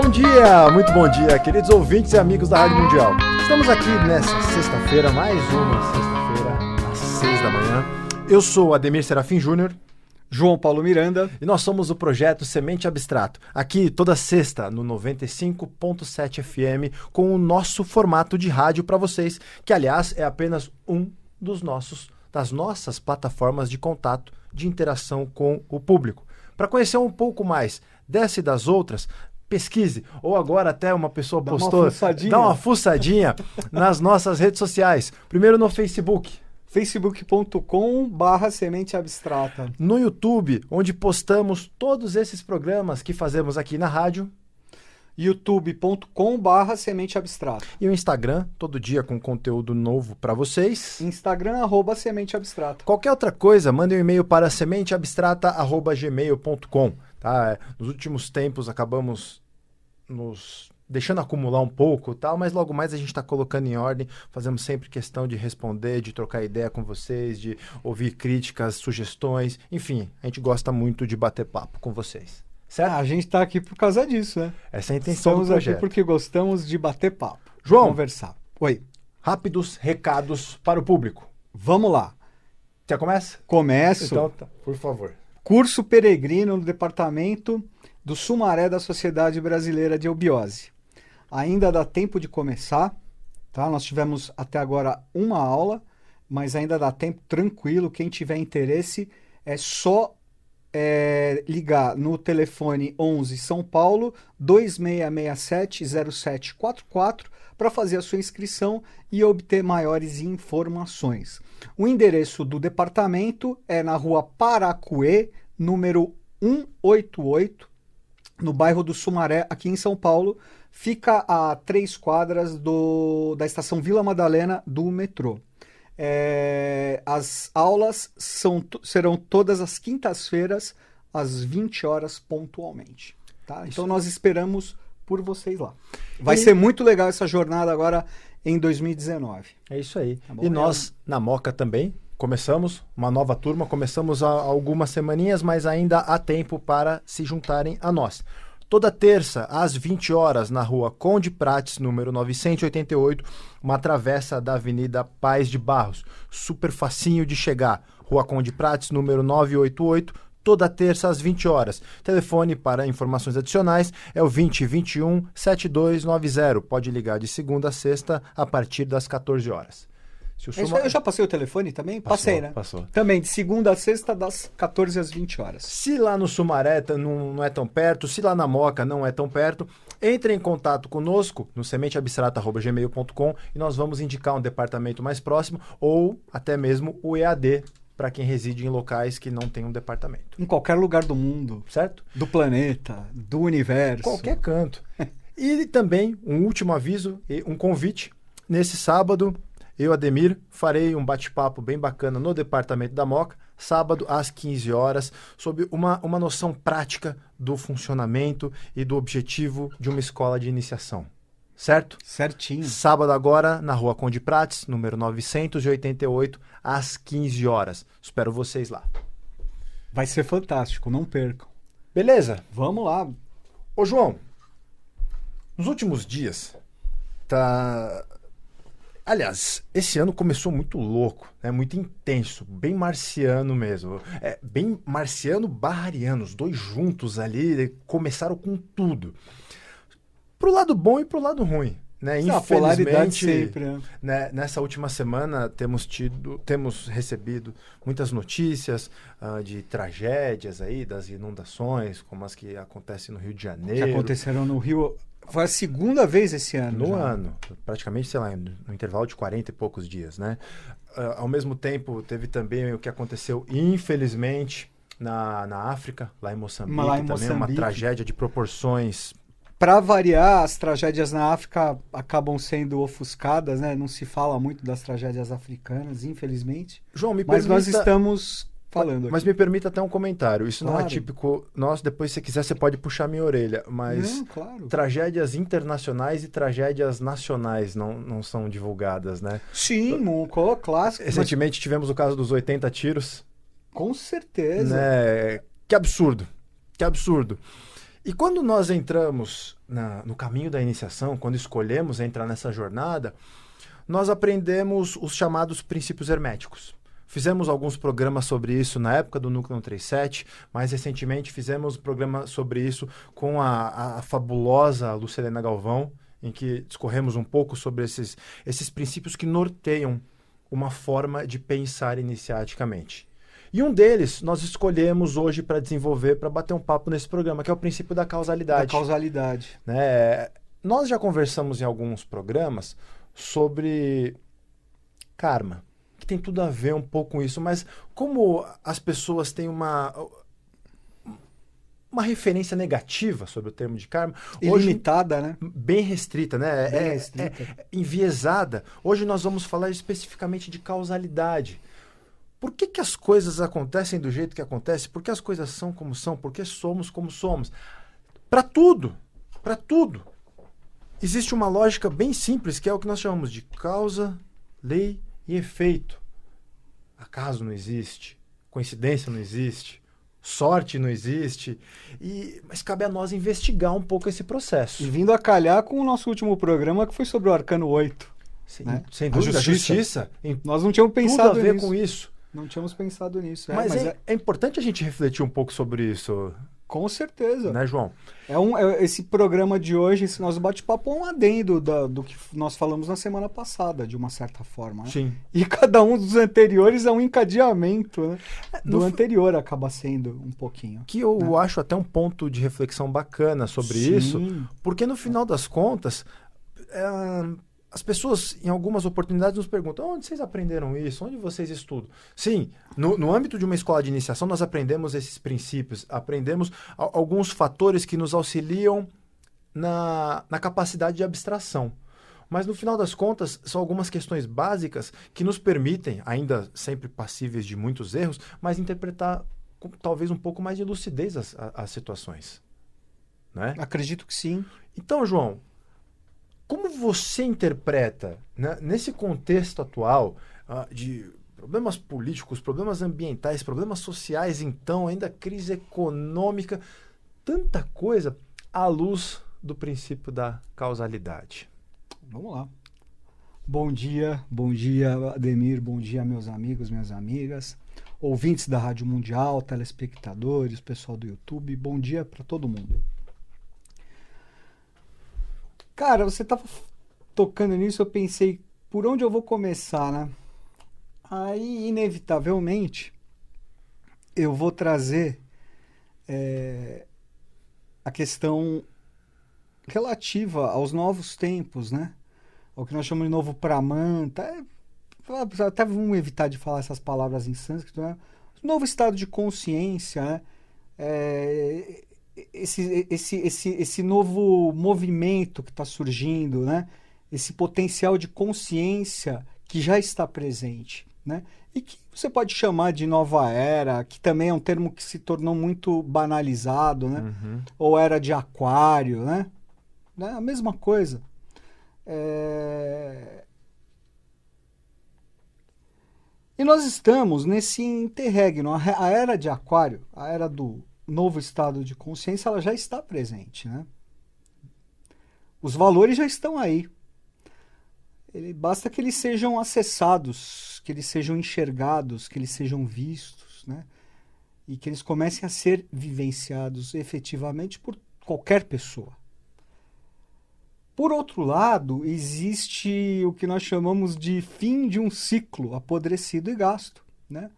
Muito bom dia, queridos ouvintes e amigos da Rádio Mundial. Estamos aqui nessa sexta-feira, mais uma sexta-feira, às 6 da manhã. Eu sou Ademir Serafim Júnior. João Paulo Miranda. E nós somos o projeto Semente Abstrato, aqui toda sexta no 95.7 FM, com o nosso formato de rádio para vocês, que aliás é apenas um das nossas plataformas de contato, de interação com o público. Para conhecer um pouco mais dessa e das outras, pesquise, ou agora até uma pessoa postou, dá uma fuçadinha nas nossas redes sociais. Primeiro no Facebook. facebook.com/semente abstrata. No YouTube, onde postamos todos esses programas que fazemos aqui na rádio. youtube.com/semente abstrata. E o Instagram, todo dia com conteúdo novo para vocês. Instagram, @semente abstrata. Qualquer outra coisa, mande um e-mail para sementeabstrata@gmail.com. Tá? Nos últimos tempos acabamos nos deixando acumular um pouco, tal, mas logo mais a gente está colocando em ordem. Fazemos sempre questão de responder, de trocar ideia com vocês, de ouvir críticas, sugestões. Enfim, a gente gosta muito de bater papo com vocês. Certo? A gente está aqui por causa disso, né? Essa é a intenção do projeto. Estamos aqui porque gostamos de bater papo. João, conversar. Oi. Rápidos recados para o público. Vamos lá. Já começa? Começo. Então, tá, por favor. Curso peregrino no departamento do Sumaré da Sociedade Brasileira de Eubiose. Ainda dá tempo de começar, tá? Nós tivemos até agora uma aula, mas ainda dá tempo, tranquilo. Quem tiver interesse é só ligar no telefone 11 São Paulo 2667-0744 para fazer a sua inscrição e obter maiores informações. O endereço do departamento é na rua Paracuê, número 188, no bairro do Sumaré, aqui em São Paulo. Fica a 3 quadras da estação Vila Madalena do metrô. As aulas serão todas as quintas-feiras, às 20 horas pontualmente. Tá? Então nós esperamos por vocês lá. Vai ser muito legal essa jornada agora em 2019. É isso aí. Tá bom? E nós, na Moca também, começamos uma nova turma, começamos há algumas semaninhas, mas ainda há tempo para se juntarem a nós. Toda terça, às 20 horas, na rua Conde Prates, número 988, uma travessa da Avenida Paz de Barros. Super facinho de chegar. Rua Conde Prates, número 988, toda terça, às 20 horas. Telefone para informações adicionais é o 2021-7290. Pode ligar de segunda a sexta, a partir das 14 horas. Eu já passei o telefone também? Passei, né? Passou. Também, de segunda a sexta, das 14 às 20 horas. Se lá no Sumaré não é tão perto, se lá na Moca não é tão perto, entre em contato conosco no sementeabstrata@gmail.com e nós vamos indicar um departamento mais próximo ou até mesmo o EAD para quem reside em locais que não tem um departamento. Em qualquer lugar do mundo. Certo? Do planeta, do universo. Qualquer canto. E também um último aviso e um convite. Nesse sábado, eu, Ademir, farei um bate-papo bem bacana no departamento da Moca, sábado às 15 horas, sobre uma noção prática do funcionamento e do objetivo de uma escola de iniciação. Certo? Certinho. Sábado agora, na rua Conde Prates, número 988, às 15 horas. Espero vocês lá. Vai ser fantástico, não percam. Beleza? Vamos lá. Ô, João, nos últimos dias, aliás, esse ano começou muito louco, né? Muito intenso, bem marciano mesmo. Bem marciano/ariano, os dois juntos ali começaram com tudo. Pro lado bom e pro lado ruim, né? Infelizmente, sempre, né? Nessa última semana temos recebido muitas notícias de tragédias aí, das inundações, como as que acontecem no Rio de Janeiro. Que aconteceram no Rio. Foi a segunda vez esse ano. No ano, praticamente, sei lá, no intervalo de 40 e poucos dias, né? Ao mesmo tempo, teve também o que aconteceu, infelizmente, na África, lá em Moçambique, uma tragédia de proporções. Para variar, as tragédias na África acabam sendo ofuscadas, né? Não se fala muito das tragédias africanas, infelizmente. João, mas nós estamos falando. Mas me permita até um comentário. Isso não é típico. Depois, se quiser, você pode puxar minha orelha. Mas tragédias internacionais e tragédias nacionais não são divulgadas, né? Sim, clássico. Recentemente tivemos o caso dos 80 tiros. Com certeza. Né? Que absurdo. Que absurdo. E quando nós entramos no caminho da iniciação, quando escolhemos entrar nessa jornada, nós aprendemos os chamados princípios herméticos. Fizemos alguns programas sobre isso na época do Núcleo 137, mais recentemente fizemos um programa sobre isso com a fabulosa Lucilena Galvão, em que discorremos um pouco sobre esses princípios que norteiam uma forma de pensar iniciaticamente. E um deles nós escolhemos hoje para desenvolver, para bater um papo nesse programa, que é o princípio da causalidade. Da causalidade. Né? Nós já conversamos em alguns programas sobre karma, que tem tudo a ver um pouco com isso, mas como as pessoas têm uma referência negativa sobre o termo de karma. Ilimitada, hoje, né? Bem restrita, né? Bem restrita. É enviesada. Hoje nós vamos falar especificamente de causalidade. Por que as coisas acontecem do jeito que acontecem? Por que as coisas são como são? Por que somos como somos? Para tudo, existe uma lógica bem simples, que é o que nós chamamos de causa, lei e efeito. Acaso não existe, coincidência não existe, sorte não existe, mas cabe a nós investigar um pouco esse processo. E vindo a calhar com o nosso último programa, que foi sobre o Arcano 8. Sem dúvida, a justiça. Nós não tínhamos pensado tudo a ver nisso. Com isso. Não tínhamos pensado nisso. Mas é importante a gente refletir um pouco sobre isso. Com certeza. Né, João? Esse programa de hoje, esse nosso bate-papo, é um adendo do que nós falamos na semana passada, de uma certa forma. Né? Sim. E cada um dos anteriores é um encadeamento, né? Do anterior acaba sendo um pouquinho. Que eu acho até um ponto de reflexão bacana sobre isso, porque no final das contas, as pessoas, em algumas oportunidades, nos perguntam: onde vocês aprenderam isso? Onde vocês estudam? Sim, no âmbito de uma escola de iniciação, nós aprendemos esses princípios, aprendemos alguns fatores que nos auxiliam na capacidade de abstração. Mas, no final das contas, são algumas questões básicas que nos permitem, ainda sempre passíveis de muitos erros, mas interpretar com talvez um pouco mais de lucidez as situações. Né? Acredito que sim. Então, João, como você interpreta, né, nesse contexto atual de problemas políticos, problemas ambientais, problemas sociais, então, ainda crise econômica, tanta coisa, à luz do princípio da causalidade? Vamos lá. Bom dia, Ademir, bom dia, meus amigos, minhas amigas, ouvintes da Rádio Mundial, telespectadores, pessoal do YouTube, bom dia para todo mundo. Cara, você estava tocando nisso, eu pensei, por onde eu vou começar, né? Aí, inevitavelmente, eu vou trazer a questão relativa aos novos tempos, né? O que nós chamamos de novo Brahman, até vamos evitar de falar essas palavras em sânscrito, né? Novo estado de consciência, né? Esse novo movimento que está surgindo, né? Esse potencial de consciência que já está presente, né? E que você pode chamar de nova era, que também é um termo que se tornou muito banalizado, né? Uhum. Ou era de aquário, né? A mesma coisa. E nós estamos nesse interregno. A era de aquário, a era do novo estado de consciência, ela já está presente, né? Os valores já estão aí. Basta que eles sejam acessados, que eles sejam enxergados, que eles sejam vistos, né? E que eles comecem a ser vivenciados efetivamente por qualquer pessoa. Por outro lado, existe o que nós chamamos de fim de um ciclo apodrecido e gasto, né?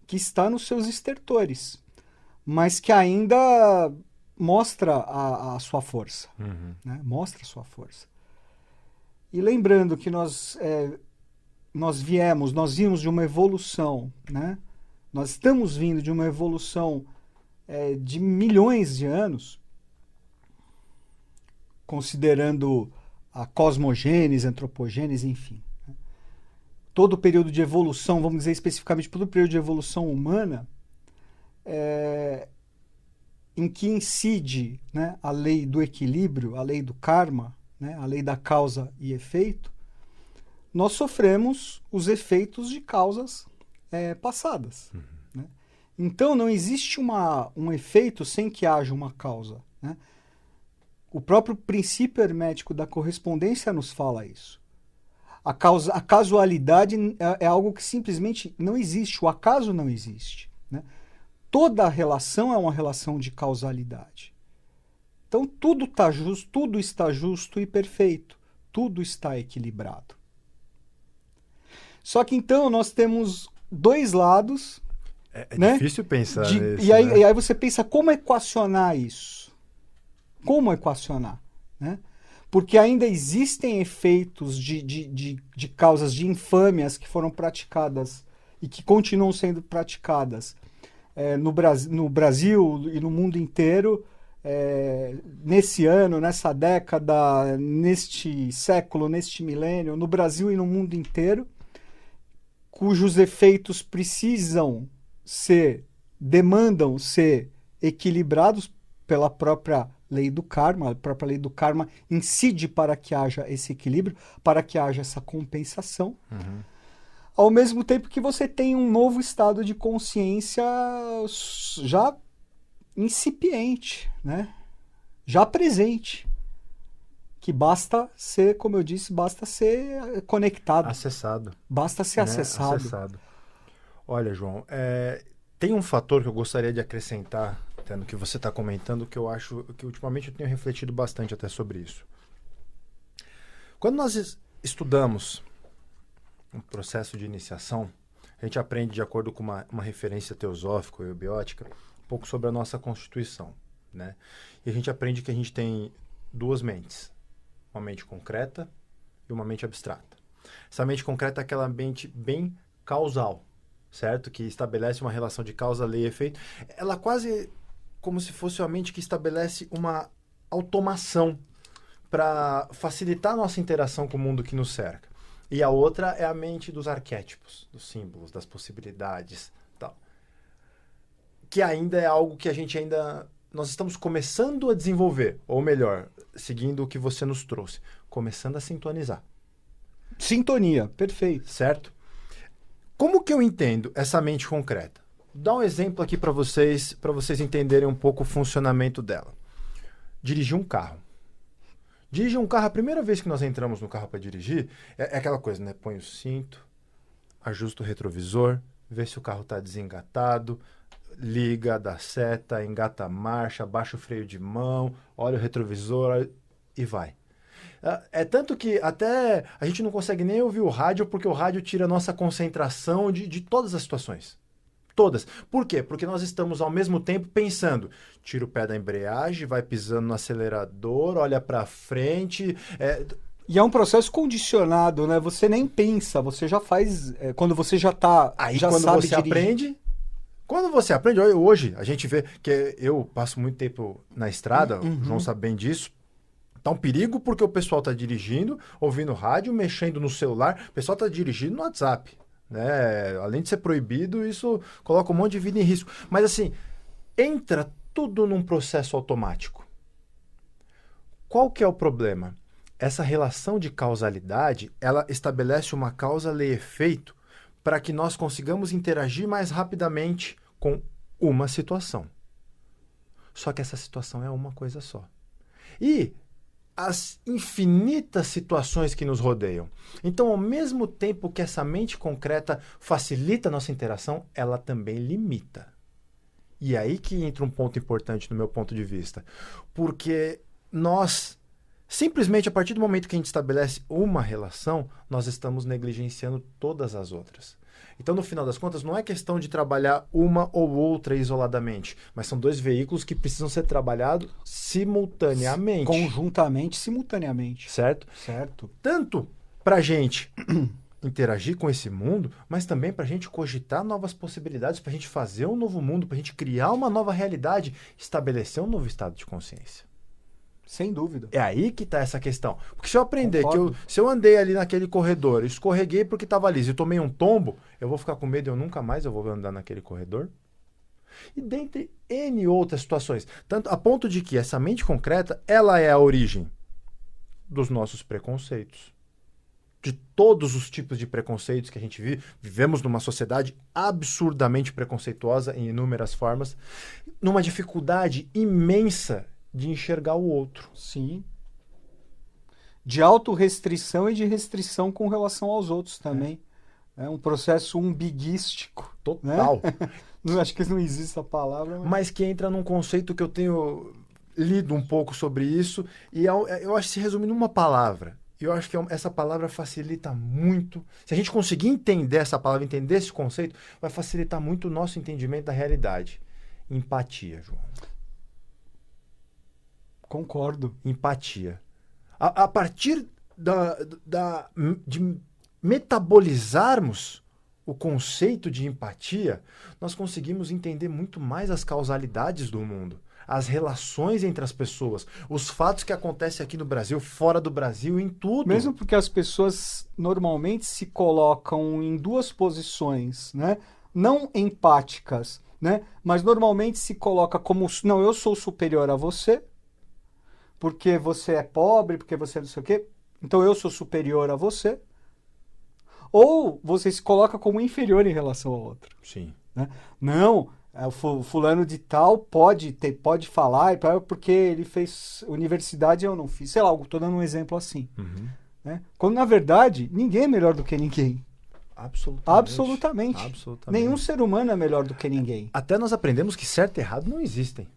Que está nos seus estertores, mas que ainda mostra a sua força. Uhum. Né? Mostra a sua força. E lembrando que nós vimos de uma evolução, né? Nós estamos vindo de uma evolução de milhões de anos, considerando a cosmogênese, antropogênese, enfim. Né? Todo o período de evolução, vamos dizer especificamente, todo o período de evolução humana, em que incide, né, a lei do equilíbrio, a lei do karma, né, a lei da causa e efeito, nós sofremos os efeitos de causas passadas. Né? Então, não existe um efeito sem que haja uma causa. né? O próprio princípio hermético da correspondência nos fala isso. A casualidade é algo que simplesmente não existe, o acaso não existe, né? Toda relação é uma relação de causalidade. Então tudo está justo e perfeito, tudo está equilibrado. Só que então nós temos dois lados. É né? difícil pensar nisso, e aí, né? e aí você pensa como equacionar isso? Como equacionar? Né? Porque ainda existem efeitos de causas de infâmias que foram praticadas e que continuam sendo praticadas no Brasil e no mundo inteiro, nesse ano, nessa década, neste século, neste milênio, no Brasil e no mundo inteiro, cujos efeitos demandam ser equilibrados pela própria lei do karma. A própria lei do karma incide para que haja esse equilíbrio, para que haja essa compensação. Uhum. Ao mesmo tempo que você tem um novo estado de consciência já incipiente, né? Já presente. Que basta ser, como eu disse, basta ser conectado. Acessado. Basta ser acessado. Olha, João, tem um fator que eu gostaria de acrescentar até no que você está comentando, que eu acho que ultimamente eu tenho refletido bastante até sobre isso. Quando nós estudamos um processo de iniciação, a gente aprende, de acordo com uma referência teosófica e biótica, um pouco sobre a nossa constituição, né? E a gente aprende que a gente tem duas mentes, uma mente concreta e uma mente abstrata. Essa mente concreta é aquela mente bem causal, certo? Que estabelece uma relação de causa, lei e efeito. Ela quase como se fosse uma mente que estabelece uma automação para facilitar a nossa interação com o mundo que nos cerca. E a outra é a mente dos arquétipos, dos símbolos, das possibilidades, tal. Que ainda é algo que nós estamos começando a desenvolver, ou melhor, seguindo o que você nos trouxe, começando a sintonizar. Sintonia, perfeito. Certo? Como que eu entendo essa mente concreta? Dá um exemplo aqui para vocês entenderem um pouco o funcionamento dela. Dirigir um carro. Dirigir um carro, a primeira vez que nós entramos no carro para dirigir, é aquela coisa, né? Põe o cinto, ajusta o retrovisor, vê se o carro está desengatado, liga, dá seta, engata a marcha, abaixa o freio de mão, olha o retrovisor e vai. É tanto que até a gente não consegue nem ouvir o rádio, porque o rádio tira a nossa concentração de todas as situações. Todas. Por quê? Porque nós estamos ao mesmo tempo pensando. Tira o pé da embreagem, vai pisando no acelerador, olha para frente. E é um processo condicionado, né? Você nem pensa, você já faz. Quando você já tá. Aí já quando sabe você dirigir. aprende. Quando você aprende, hoje a gente vê que eu passo muito tempo na estrada, o João sabe bem disso. Tá um perigo porque o pessoal tá dirigindo, ouvindo rádio, mexendo no celular, o pessoal tá dirigindo no WhatsApp, né? Além de ser proibido, isso coloca um monte de vida em risco. Mas assim, entra tudo num processo automático. Qual que é o problema? Essa relação de causalidade, ela estabelece uma causa, lei e efeito para que nós consigamos interagir mais rapidamente com uma situação. Só que essa situação é uma coisa só. E as infinitas situações que nos rodeiam. Então, ao mesmo tempo que essa mente concreta facilita a nossa interação, ela também limita. E aí que entra um ponto importante no meu ponto de vista. Porque nós, simplesmente a partir do momento que a gente estabelece uma relação, nós estamos negligenciando todas as outras. Então, no final das contas, não é questão de trabalhar uma ou outra isoladamente, mas são dois veículos que precisam ser trabalhados simultaneamente. Conjuntamente, simultaneamente. Certo? Certo. Tanto para a gente interagir com esse mundo, mas também para a gente cogitar novas possibilidades, para a gente fazer um novo mundo, para a gente criar uma nova realidade, estabelecer um novo estado de consciência. Sem dúvida. É aí que está essa questão. Porque se eu aprender Concordo. se eu andei ali naquele corredor, escorreguei porque estava liso e tomei um tombo, eu vou ficar com medo e eu nunca mais vou andar naquele corredor? E dentre N outras situações. Tanto a ponto de que essa mente concreta, ela é a origem dos nossos preconceitos. De todos os tipos de preconceitos que a gente vive. Vivemos numa sociedade absurdamente preconceituosa em inúmeras formas. Numa dificuldade imensa de enxergar o outro. Sim. De autorrestrição e de restrição com relação aos outros também. É um processo umbiguístico. Total. Né? Acho que não existe essa palavra. Mas que entra num conceito que eu tenho lido um pouco sobre isso, e eu acho que se resume numa palavra. Eu acho que essa palavra facilita muito. Se a gente conseguir entender essa palavra, entender esse conceito, vai facilitar muito o nosso entendimento da realidade. Empatia, João. Concordo. Empatia. A partir de metabolizarmos o conceito de empatia, nós conseguimos entender muito mais as causalidades do mundo, as relações entre as pessoas, os fatos que acontecem aqui no Brasil, fora do Brasil, em tudo. Mesmo porque as pessoas normalmente se colocam em duas posições, né? Não empáticas, né? Mas normalmente se coloca como, não, eu sou superior a você, porque você é pobre, porque você é não sei o quê, então eu sou superior a você. Ou você se coloca como inferior em relação ao outro. Sim. Né? Não, o fulano de tal pode falar porque ele fez universidade e eu não fiz. Sei lá, estou dando um exemplo assim. Uhum. Né? Quando, na verdade, ninguém é melhor do que ninguém. Absolutamente. Nenhum ser humano é melhor do que ninguém. Até nós aprendemos que certo e errado não existem.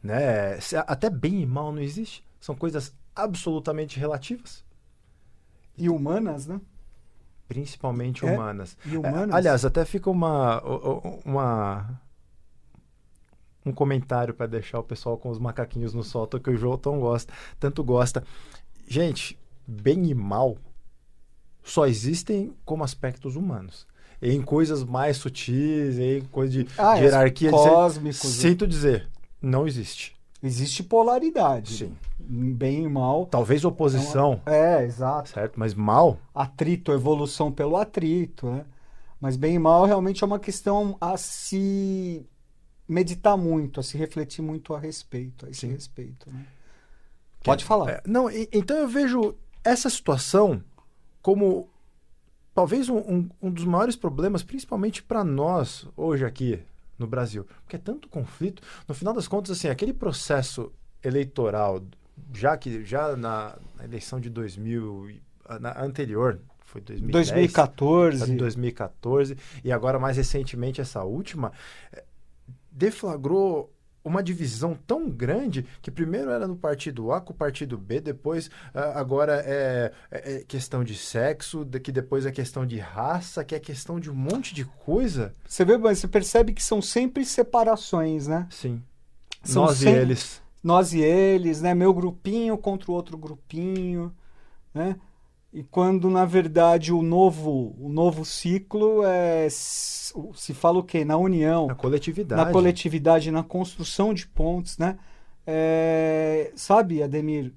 Né? Até bem e mal não existe. São coisas absolutamente relativas. E humanas, né? Principalmente humanas. E humanas. Aliás, até fica um comentário para deixar o pessoal com os macaquinhos no sótão, que o João tanto gosta. Gente, bem e mal só existem como aspectos humanos. Em coisas mais sutis, em coisas de hierarquia. Cósmicos. Sinto dizer, não existe. Existe polaridade. Sim. Bem e mal. Talvez oposição. Exato. Certo, mas mal. Atrito, evolução pelo atrito, né? Mas bem e mal realmente é uma questão a se meditar muito, a se refletir muito a respeito, a esse respeito, né? Pode falar. Não, então eu vejo essa situação como talvez um dos maiores problemas, principalmente para nós hoje aqui no Brasil, porque é tanto conflito. No final das contas, assim, aquele processo eleitoral, já na eleição de 2000, na anterior, foi 2010, 2014, e agora mais recentemente essa última, deflagrou uma divisão tão grande que primeiro era no partido A com o partido B, depois agora é questão de sexo, que depois é questão de raça, que é questão de um monte de coisa. Você percebe que são sempre separações, né? Sim. Nós e eles, né? Meu grupinho contra o outro grupinho, né? E quando, na verdade, o novo ciclo se fala o quê? Na união. Na coletividade. Na coletividade, na construção de pontes, né? Sabe, Ademir,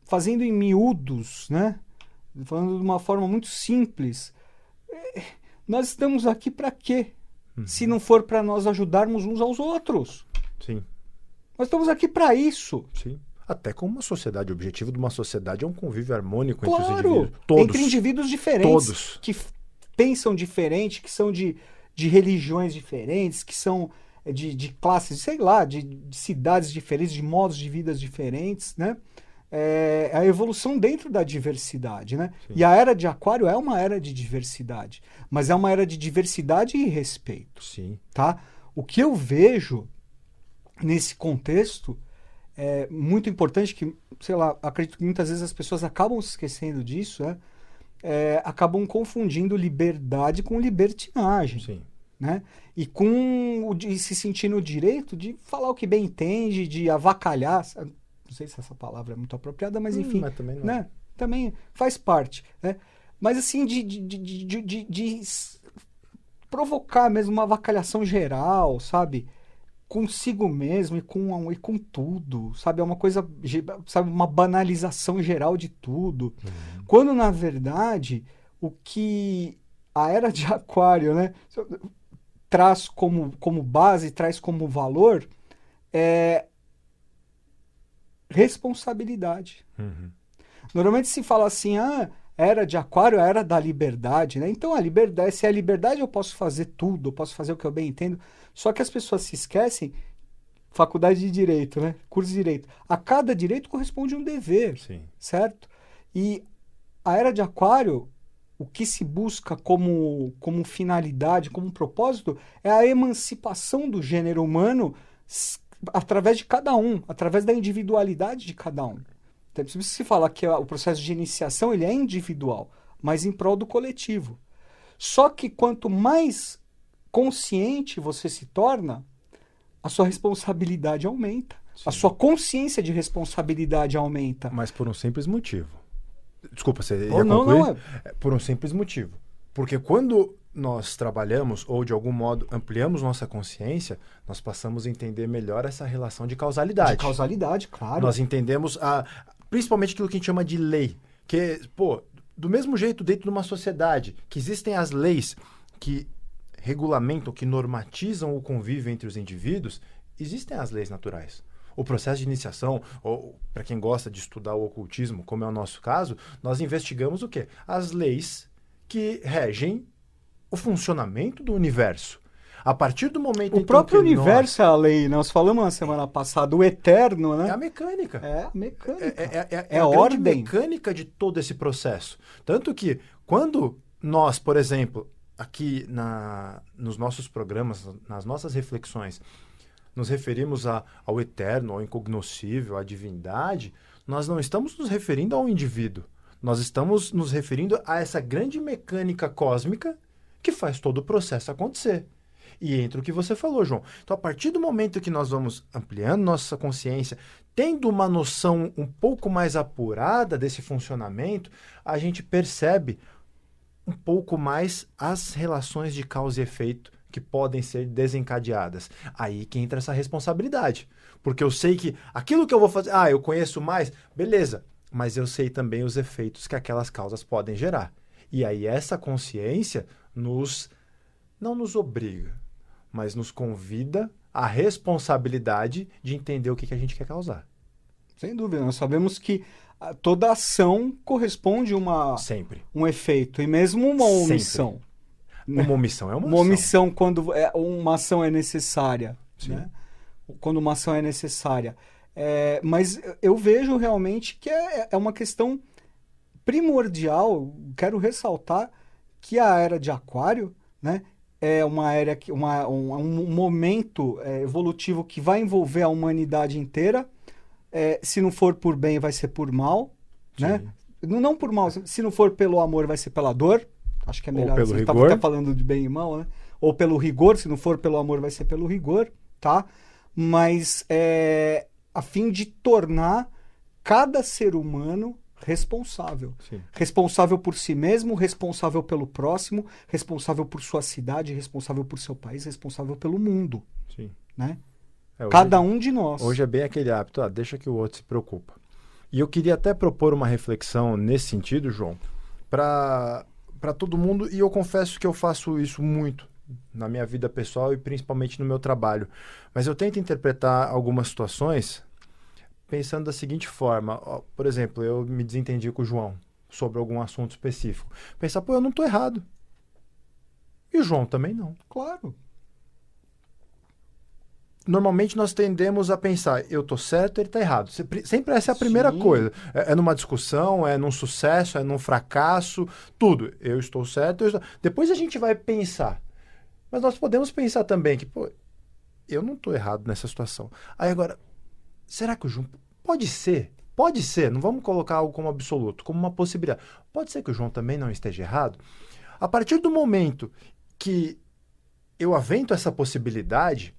fazendo em miúdos, né? Falando de uma forma muito simples, nós estamos aqui para quê? Se não for para nós ajudarmos uns aos outros. Sim. Nós estamos aqui para isso. Sim. Até como uma sociedade. O objetivo de uma sociedade é um convívio harmônico entre os indivíduos. Todos. Entre indivíduos diferentes. Todos. Que pensam diferente, que são de religiões diferentes, que são de classes, sei lá, de cidades diferentes, de modos de vida diferentes, né? É a evolução dentro da diversidade, né? Sim. E a era de Aquário é uma era de diversidade. Mas é uma era de diversidade e respeito. Sim. Tá? O que eu vejo nesse contexto é muito importante, que, sei lá, acredito que muitas vezes as pessoas acabam se esquecendo disso, né? Acabam confundindo liberdade com libertinagem. Sim. Né? E se sentindo o direito de falar o que bem entende, de avacalhar. Não sei se essa palavra é muito apropriada, mas enfim. Mas também não. Né? Também faz parte. Né? Mas assim, de provocar mesmo uma avacalhação geral, sabe? Consigo mesmo e com tudo, sabe? É uma coisa, sabe? Uma banalização geral de tudo. Quando, na verdade, o que a era de Aquário, né, traz como base, traz como valor, é responsabilidade. Normalmente se fala assim, era de Aquário, a era da liberdade, né? Então, se é a liberdade, eu posso fazer tudo, eu posso fazer o que eu bem entendo. Só que as pessoas se esquecem faculdade de Direito, né? Curso de Direito. A cada direito corresponde um dever, Sim. certo? E a Era de Aquário, o que se busca como finalidade, como propósito, é a emancipação do gênero humano através de cada um, através da individualidade de cada um. Então, se falar que o processo de iniciação ele é individual, mas em prol do coletivo. Só que quanto mais consciente você se torna, a sua responsabilidade aumenta. Sim. A sua consciência de responsabilidade aumenta. Mas por um simples motivo. Desculpa, você ia Não, concluir? não. Por um simples motivo. Porque quando nós trabalhamos ou de algum modo ampliamos nossa consciência, nós passamos a entender melhor essa relação de causalidade. De causalidade, claro. Nós entendemos principalmente aquilo que a gente chama de lei. Que, do mesmo jeito dentro de uma sociedade que existem as leis que regulamentam, que normatizam o convívio entre os indivíduos, existem as leis naturais. O processo de iniciação, ou para quem gosta de estudar o ocultismo, como é o nosso caso, nós investigamos o quê? As leis que regem o funcionamento do universo. A partir do momento o próprio universo é a lei, nós falamos na semana passada, o eterno, né? É a mecânica. É a mecânica. É a ordem. grande mecânica de todo esse processo. Tanto que, quando nós, por exemplo, aqui nos nossos programas, nas nossas reflexões, nos referimos ao eterno, ao incognoscível, à divindade, nós não estamos nos referindo ao indivíduo. Nós estamos nos referindo a essa grande mecânica cósmica que faz todo o processo acontecer. E entra o que você falou, João. Então, a partir do momento que nós vamos ampliando nossa consciência, tendo uma noção um pouco mais apurada desse funcionamento, a gente percebe um pouco mais as relações de causa e efeito que podem ser desencadeadas. Aí que entra essa responsabilidade. Porque eu sei que aquilo que eu vou fazer, eu conheço mais, beleza, mas eu sei também os efeitos que aquelas causas podem gerar. E aí essa consciência não nos obriga, mas nos convida à responsabilidade de entender o que a gente quer causar. Sem dúvida, nós sabemos que toda ação corresponde Sempre. um efeito, e mesmo uma omissão. Né? Uma omissão é uma ação. Uma omissão quando uma ação é necessária. Né? Quando uma ação é necessária. Mas eu vejo realmente que é uma questão primordial, quero ressaltar que a Era de Aquário, né, é uma era um momento evolutivo que vai envolver a humanidade inteira. Se não for por bem, vai ser por mal. Né? Não por mal, se não for pelo amor, vai ser pela dor. Acho que é melhor. Ou pelo rigor. Tá falando de bem e mal, né? Ou pelo rigor, se não for pelo amor, vai ser pelo rigor, tá? Mas a fim de tornar cada ser humano responsável. Sim. Responsável por si mesmo, responsável pelo próximo, responsável por sua cidade, responsável por seu país, responsável pelo mundo. Sim. Né? Cada um de nós. Hoje é bem aquele hábito, deixa que o outro se preocupa. E eu queria até propor uma reflexão nesse sentido, João, para todo mundo, e eu confesso que eu faço isso muito na minha vida pessoal e principalmente no meu trabalho. Mas eu tento interpretar algumas situações pensando da seguinte forma. Por exemplo, eu me desentendi com o João sobre algum assunto específico. Pensar, eu não estou errado. E o João também não. Claro. Normalmente nós tendemos a pensar, eu estou certo, ele está errado. Sempre essa é a primeira coisa. É numa discussão, é num sucesso, é num fracasso, tudo. Eu estou certo, Depois a gente vai pensar. Mas nós podemos pensar também que, eu não estou errado nessa situação. Aí agora, será que o João... Pode ser, não vamos colocar algo como absoluto, como uma possibilidade. Pode ser que o João também não esteja errado. A partir do momento que eu avento essa possibilidade,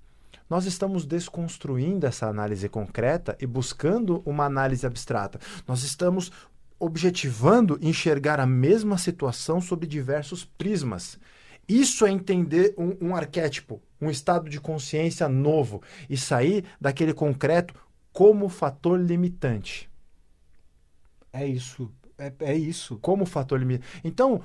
nós estamos desconstruindo essa análise concreta e buscando uma análise abstrata. Nós estamos objetivando enxergar a mesma situação sob diversos prismas. Isso é entender um arquétipo, um estado de consciência novo e sair daquele concreto como fator limitante. É isso. É isso. Como fator limitante. Então,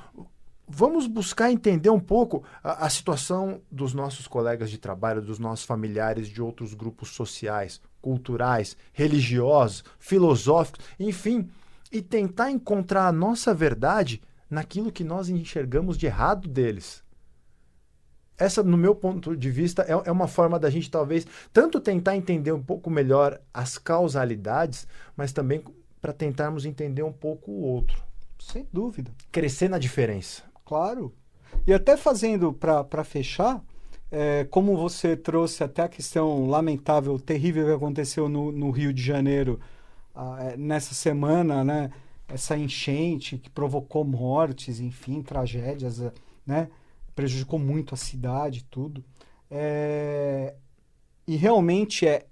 vamos buscar entender um pouco a situação dos nossos colegas de trabalho, dos nossos familiares de outros grupos sociais, culturais, religiosos, filosóficos, enfim, e tentar encontrar a nossa verdade naquilo que nós enxergamos de errado deles. essa, no meu ponto de vista, é uma forma da gente talvez tanto tentar entender um pouco melhor as causalidades, mas também para tentarmos entender um pouco o outro. Sem dúvida. Crescer na diferença. Claro. E até fazendo para fechar, como você trouxe até a questão lamentável, terrível que aconteceu no Rio de Janeiro nessa semana, né? Essa enchente que provocou mortes, enfim, tragédias, né? Prejudicou muito a cidade, tudo. E realmente é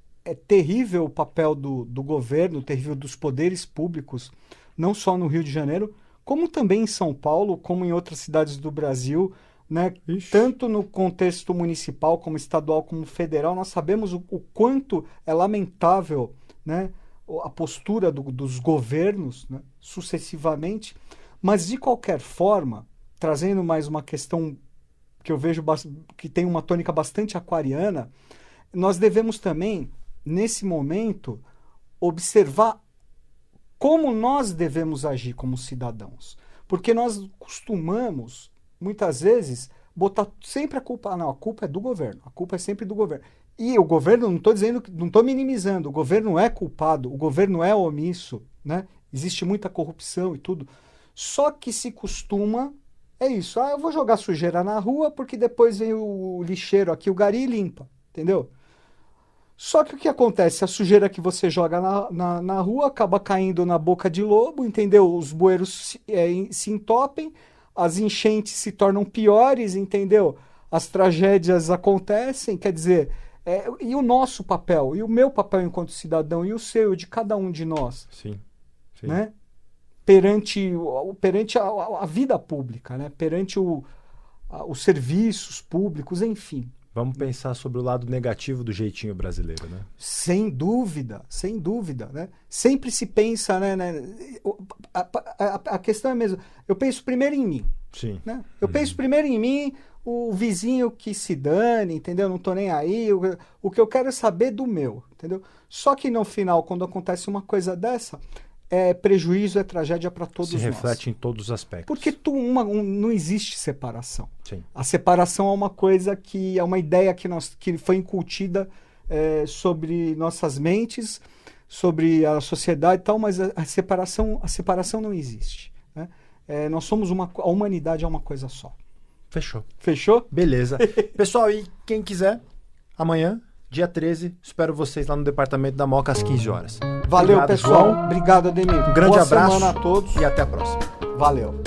terrível o papel do governo, terrível dos poderes públicos, não só no Rio de Janeiro, como também em São Paulo, como em outras cidades do Brasil, né? Tanto no contexto municipal, como estadual, como federal. Nós sabemos o quanto é lamentável, né? A postura dos governos, né? Sucessivamente, mas de qualquer forma, trazendo mais uma questão que eu vejo que tem uma tônica bastante aquariana, nós devemos também, nesse momento, observar como nós devemos agir como cidadãos. Porque nós costumamos, muitas vezes, botar sempre a culpa. Não, a culpa é do governo, a culpa é sempre do governo. E o governo, não estou dizendo, não estou minimizando, o governo é culpado, o governo é omisso, né? Existe muita corrupção e tudo. Só que se costuma, é isso, eu vou jogar sujeira na rua porque depois vem o lixeiro aqui, o gari e limpa, entendeu? Só que o que acontece? A sujeira que você joga na rua acaba caindo na boca de lobo, entendeu? Os bueiros se entopem, as enchentes se tornam piores, entendeu? As tragédias acontecem, quer dizer, e o nosso papel, e o meu papel enquanto cidadão, e o seu, de cada um de nós, sim. Né? Perante a vida pública, né? Perante os serviços públicos, enfim. Vamos pensar sobre o lado negativo do jeitinho brasileiro, né? Sem dúvida, né? Sempre se pensa, né? A questão é mesmo, eu penso primeiro em mim. Sim. Né? Eu penso primeiro em mim, o vizinho que se dane, entendeu? Não tô nem aí, o que eu quero é saber do meu, entendeu? Só que no final, quando acontece uma coisa dessa, prejuízo, é tragédia para todos nós. Se reflete em todos os aspectos. Porque não existe separação. Sim. A separação é uma coisa que é uma ideia que foi incutida sobre nossas mentes, sobre a sociedade e tal, mas a separação não existe. Né? Nós somos a humanidade é uma coisa só. Fechou. Fechou? Beleza. Pessoal, e quem quiser, amanhã, dia 13, espero vocês lá no departamento da Moca às 15 horas. Valeu, obrigado, pessoal. João. Obrigado, Ademir. Um grande abraço semana a todos e até a próxima. Valeu.